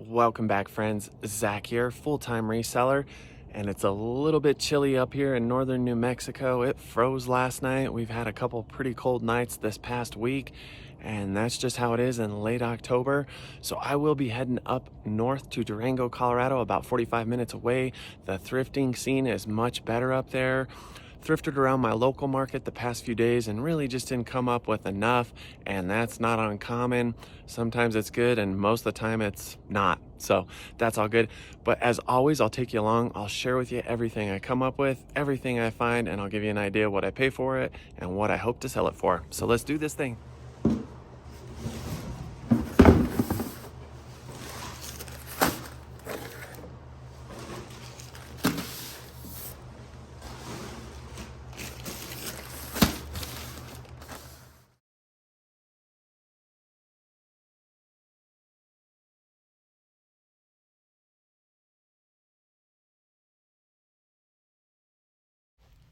Welcome back, friends. Zach here, full-time reseller, and it's a little bit chilly up here in northern New Mexico. It froze last night. We've had a couple pretty cold nights this past week, and that's just how it is in late October. So I will be heading up north to Durango, Colorado, about 45 minutes away. The thrifting scene is much better up there. Thrifted around my local market the past few days and really just didn't come up with enough, and that's not uncommon. Sometimes it's good and most of the time it's not, so that's all good. But as always, I'll take you along. I'll share with you everything I come up with, everything I find, and I'll give you an idea what I pay for it and what I hope to sell it for. So let's do this thing.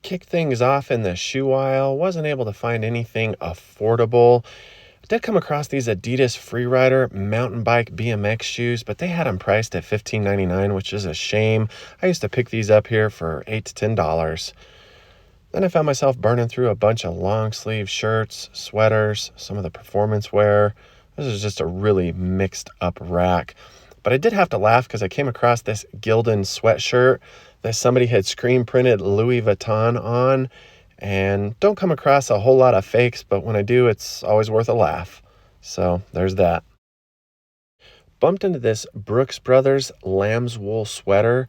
Kick things off in the shoe aisle. Wasn't able to find anything affordable. Did come across these Adidas Freerider mountain bike BMX shoes, but they had them priced at $15.99, which is a shame. I used to pick these up here for $8 to $10. Then I found myself burning through a bunch of long sleeve shirts, sweaters, some of the performance wear. This is just a really mixed up rack. But I did have to laugh because I came across this Gildan sweatshirt that somebody had screen printed Louis Vuitton on. And don't come across a whole lot of fakes, but when I do, it's always worth a laugh. So there's that. Bumped into this Brooks Brothers lamb's wool sweater.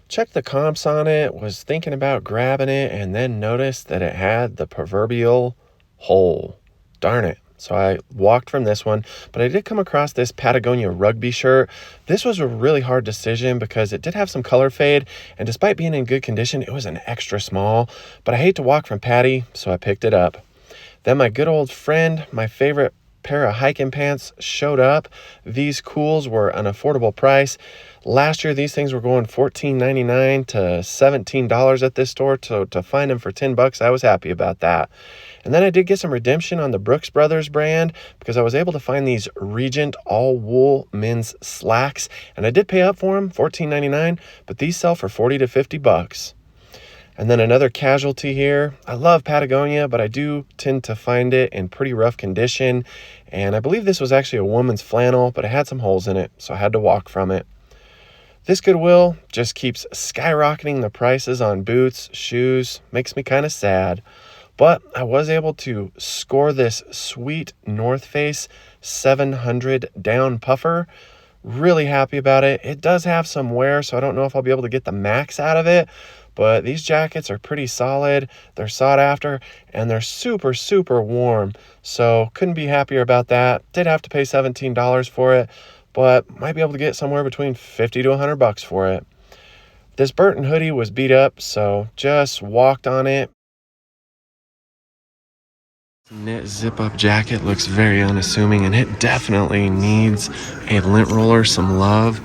Checked the comps on it, was thinking about grabbing it, and then noticed that it had the proverbial hole. Darn it. So I walked from this one, but I did come across this Patagonia rugby shirt. This was a really hard decision because it did have some color fade, and despite being in good condition, it was an extra small, but I hate to walk from Patty, so I picked it up. Then my good old friend, my favorite pair of hiking pants, showed up. These Cools were an affordable price. Last year, these things were going $14.99 to $17 at this store. So to find them for $10, I was happy about that. And then I did get some redemption on the Brooks Brothers brand because I was able to find these Regent all wool men's slacks, and I did pay up for them, $14.99, but these sell for $40 to $50. And then another casualty here. I love Patagonia, but I do tend to find it in pretty rough condition. And I believe this was actually a woman's flannel, but it had some holes in it, so I had to walk from it. This Goodwill just keeps skyrocketing the prices on boots, shoes, makes me kind of sad. But I was able to score this sweet North Face 700 down puffer. Really happy about it. It does have some wear, so I don't know if I'll be able to get the max out of it. But these jackets are pretty solid. They're sought after, and they're super, super warm. So couldn't be happier about that. Did have to pay $17 for it, but might be able to get somewhere between $50 to $100 for it. This Burton hoodie was beat up, so just walked on it. Knit zip-up jacket looks very unassuming, and it definitely needs a lint roller, some love.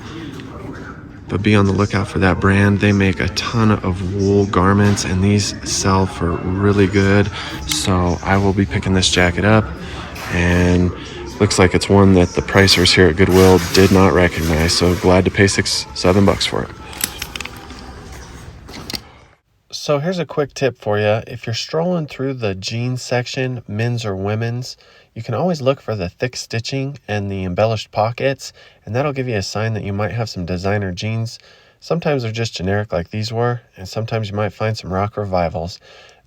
But be on the lookout for that brand. They make a ton of wool garments, and these sell for really good. So I will be picking this jacket up, and looks like it's one that the pricers here at Goodwill did not recognize. So glad to pay $6-7 for it. So here's a quick tip for you. If you're strolling through the jeans section, men's or women's, you can always look for the thick stitching and the embellished pockets, and that'll give you a sign that you might have some designer jeans. Sometimes they're just generic like these were, and sometimes you might find some rock revivals.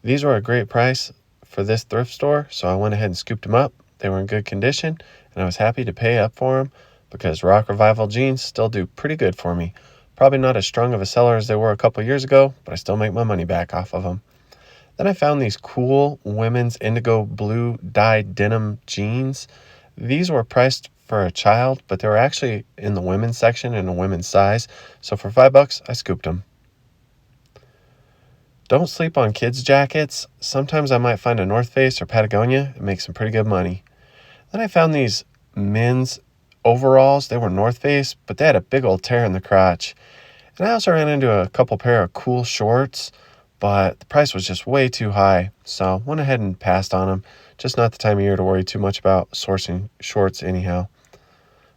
These were a great price for this thrift store, so I went ahead and scooped them up. They were in good condition, and I was happy to pay up for them because rock revival jeans still do pretty good for me. Probably not as strong of a seller as they were a couple years ago, but I still make my money back off of them. Then I found these cool women's indigo blue dyed denim jeans. These were priced for a child, but they were actually in the women's section in a women's size. So for $5, I scooped them. Don't sleep on kids' jackets. Sometimes I might find a North Face or Patagonia and make some pretty good money. Then I found these men's overalls. They were North Face, but they had a big old tear in the crotch. And I also ran into a couple pair of cool shorts, but the price was just way too high. So went ahead and passed on them. Just not the time of year to worry too much about sourcing shorts anyhow.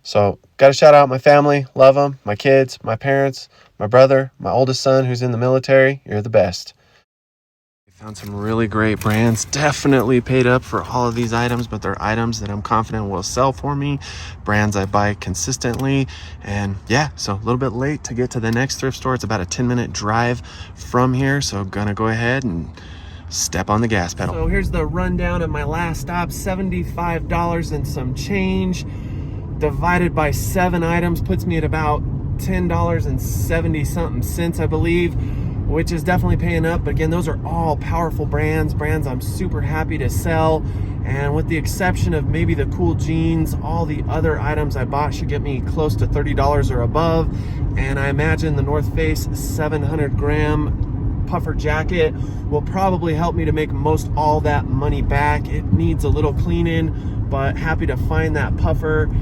So got to shout out my family, love them, my kids, my parents, my brother, my oldest son who's in the military. You're the best. Found some really great brands. Definitely paid up for all of these items, but they're items that I'm confident will sell for me. Brands I buy consistently. And yeah, so a little bit late to get to the next thrift store. It's about a 10-minute drive from here. So gonna go ahead and step on the gas pedal. So here's the rundown of my last stop. $75 and some change. Divided by 7 items puts me at about $10.70 something cents, I believe, which is definitely paying up. But again, those are all powerful brands I'm super happy to sell. And with the exception of maybe the cool jeans, all the other items I bought should get me close to $30 or above. And I imagine the North Face 700 gram puffer jacket will probably help me to make most all that money back. It needs a little cleaning, but happy to find that puffer.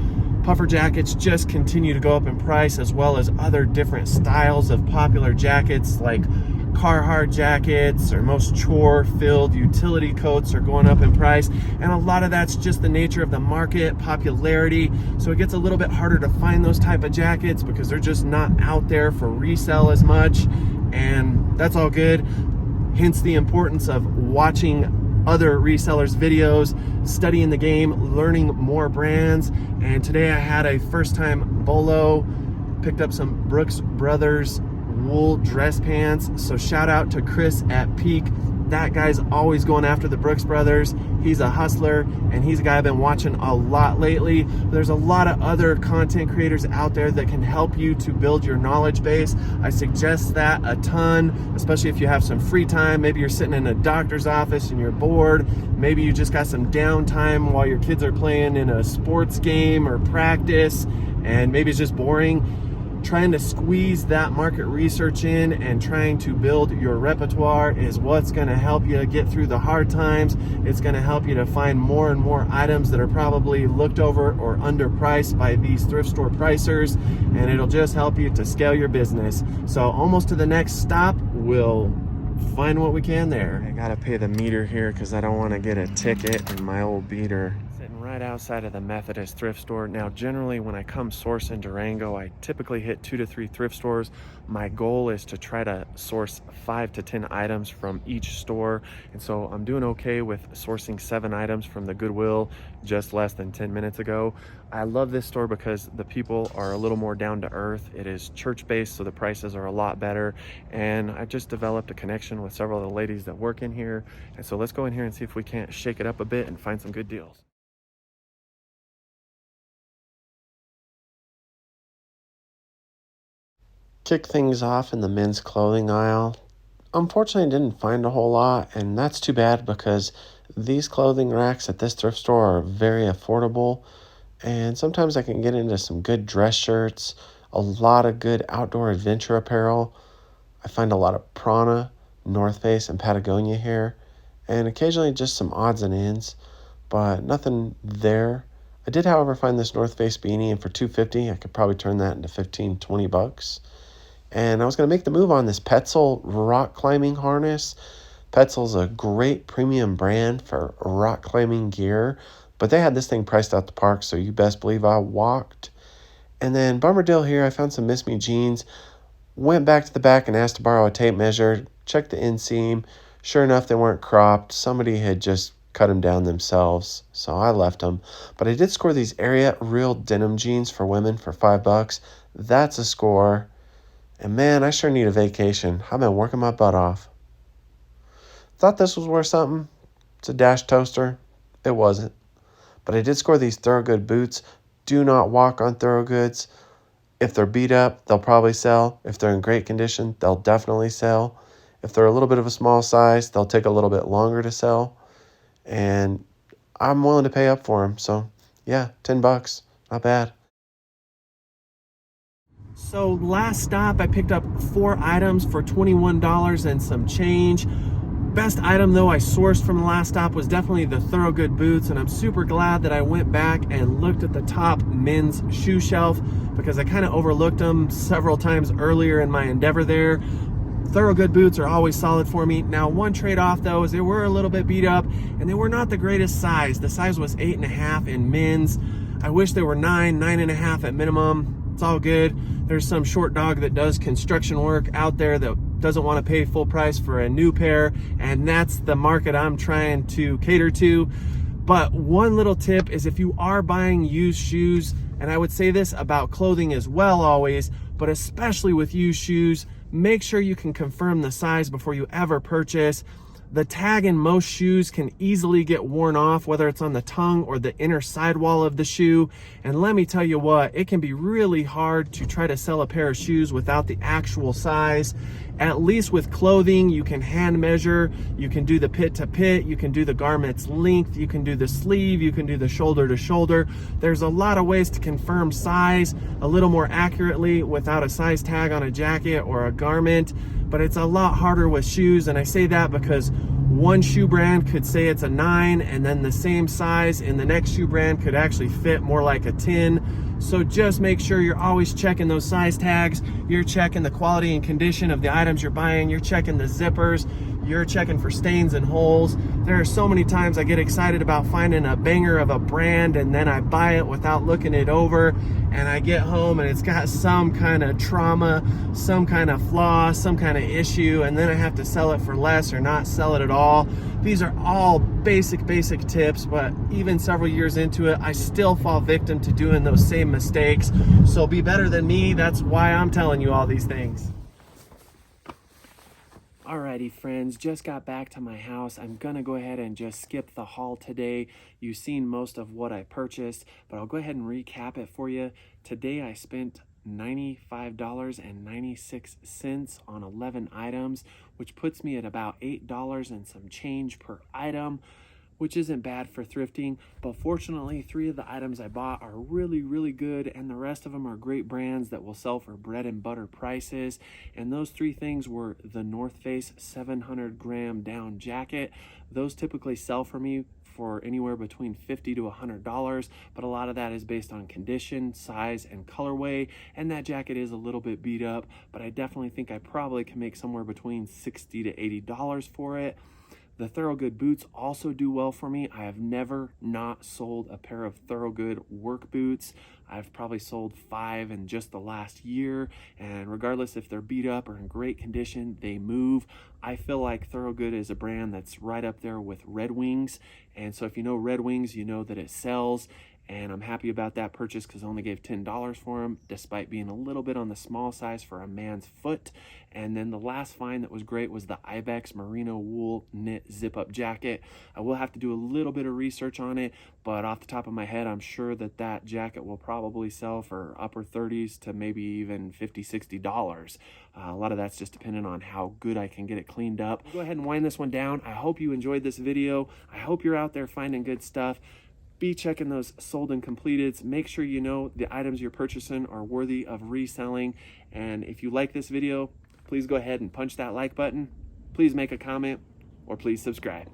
Puffer jackets just continue to go up in price, as well as other different styles of popular jackets like Carhartt jackets, or most chore-filled utility coats are going up in price. And a lot of that's just the nature of the market, popularity. So it gets a little bit harder to find those type of jackets because they're just not out there for resale as much. And that's all good. Hence the importance of watching other resellers' videos, studying the game, learning more brands. And today I had a first-time bolo, picked up some Brooks Brothers wool dress pants. So shout out to Chris at Peak. That guy's always going after the Brooks Brothers. He's a hustler, and he's a guy I've been watching a lot lately. There's a lot of other content creators out there that can help you to build your knowledge base. I suggest that a ton, especially if you have some free time. Maybe you're sitting in a doctor's office and you're bored. Maybe you just got some downtime while your kids are playing in a sports game or practice, and maybe it's just boring. Trying to squeeze that market research in and trying to build your repertoire is what's going to help you get through the hard times. It's going to help you to find more and more items that are probably looked over or underpriced by these thrift store pricers, and it'll just help you to scale your business. So almost to the next stop, we'll find what we can there. I gotta pay the meter here because I don't want to get a ticket in my old beater. Sitting right outside of the Methodist thrift store. Now, generally when I come source in Durango, I typically hit 2 to 3 thrift stores. My goal is to try to source 5 to 10 items from each store. And so I'm doing okay with sourcing 7 items from the Goodwill just less than 10 minutes ago. I love this store because the people are a little more down to earth. It is church-based, so the prices are a lot better. And I just developed a connection with several of the ladies that work in here. And so let's go in here and see if we can't shake it up a bit and find some good deals. Kick things off in the men's clothing aisle. Unfortunately, I didn't find a whole lot, and that's too bad because these clothing racks at this thrift store are very affordable. And sometimes I can get into some good dress shirts, a lot of good outdoor adventure apparel. I find a lot of Prana, North Face, and Patagonia here, and occasionally just some odds and ends, but nothing there. I did, however, find this North Face beanie, and for $2.50, I could probably turn that into $15-20. And I was going to make the move on this Petzl rock climbing harness. Petzl's a great premium brand for rock climbing gear, but they had this thing priced out the park, so you best believe I walked. And then bummer deal here, I found some Miss Me jeans, went back to the back and asked to borrow a tape measure, checked the inseam. Sure enough, they weren't cropped. Somebody had just cut them down themselves, so I left them. But I did score these Ariat real denim jeans for women for $5. That's a score. And man, I sure need a vacation. I've been working my butt off. Thought this was worth something. It's a Dash toaster. It wasn't. But I did score these Thorogood boots. Do not walk on Thorogoods. If they're beat up, they'll probably sell. If they're in great condition, they'll definitely sell. If they're a little bit of a small size, they'll take a little bit longer to sell. And I'm willing to pay up for them. So yeah, $10. Not bad. So last stop, I picked up 4 items for $21 and some change. Best item though I sourced from the last stop was definitely the Thorogood boots, and I'm super glad that I went back and looked at the top men's shoe shelf because I kind of overlooked them several times earlier in my endeavor there. Thorogood boots are always solid for me. Now, one trade-off though is they were a little bit beat up and they were not the greatest size. The size was 8.5 in men's. I wish they were 9.5 at minimum. It's all good. There's some short dog that does construction work out there that doesn't want to pay full price for a new pair, and that's the market I'm trying to cater to. But one little tip is, if you are buying used shoes, and I would say this about clothing as well always, but especially with used shoes, make sure you can confirm the size before you ever purchase. The tag in most shoes can easily get worn off, whether it's on the tongue or the inner sidewall of the shoe. And let me tell you what, it can be really hard to try to sell a pair of shoes without the actual size. At least with clothing, you can hand measure, you can do the pit to pit, you can do the garment's length, you can do the sleeve, you can do the shoulder to shoulder. There's a lot of ways to confirm size a little more accurately without a size tag on a jacket or a garment, but it's a lot harder with shoes. And I say that because one shoe brand could say it's a 9, and then the same size in the next shoe brand could actually fit more like a 10. So just make sure you're always checking those size tags. You're checking the quality and condition of the items you're buying. You're checking the zippers. You're checking for stains and holes. There are so many times I get excited about finding a banger of a brand, and then I buy it without looking it over, and I get home and it's got some kind of trauma, some kind of flaw, some kind of issue, and then I have to sell it for less or not sell it at all. These are all basic tips, but even several years into it, I still fall victim to doing those same mistakes. So be better than me. That's why I'm telling you all these things. Alrighty friends, just got back to my house. I'm gonna go ahead and just skip the haul today. You've seen most of what I purchased, but I'll go ahead and recap it for you. Today I spent $95.96 on 11 items, which puts me at about $8 and some change per item, which isn't bad for thrifting. But fortunately, 3 of the items I bought are really good, and the rest of them are great brands that will sell for bread and butter prices. And those 3 things were the North Face 700 gram down jacket. Those typically sell for me for anywhere between $50 to $100, but a lot of that is based on condition, size, and colorway, and that jacket is a little bit beat up, but I definitely think I probably can make somewhere between $60 to $80 for it. The Thorogood boots also do well for me. I have never not sold a pair of Thorogood work boots. I've probably sold 5 in just the last year, and regardless if they're beat up or in great condition, they move. I feel like Thorogood is a brand that's right up there with Red Wings, and so if you know Red Wings, you know that it sells. And I'm happy about that purchase because I only gave $10 for them, despite being a little bit on the small size for a man's foot. And then the last find that was great was the Ibex merino wool knit zip-up jacket. I will have to do a little bit of research on it, but off the top of my head, I'm sure that that jacket will probably sell for upper 30s to maybe even $50, $60. A lot of that's just dependent on how good I can get it cleaned up. I'll go ahead and wind this one down. I hope you enjoyed this video. I hope you're out there finding good stuff. Be checking those sold and completeds. Make sure you know the items you're purchasing are worthy of reselling. And if you like this video, please go ahead and punch that like button. Please make a comment, or please subscribe.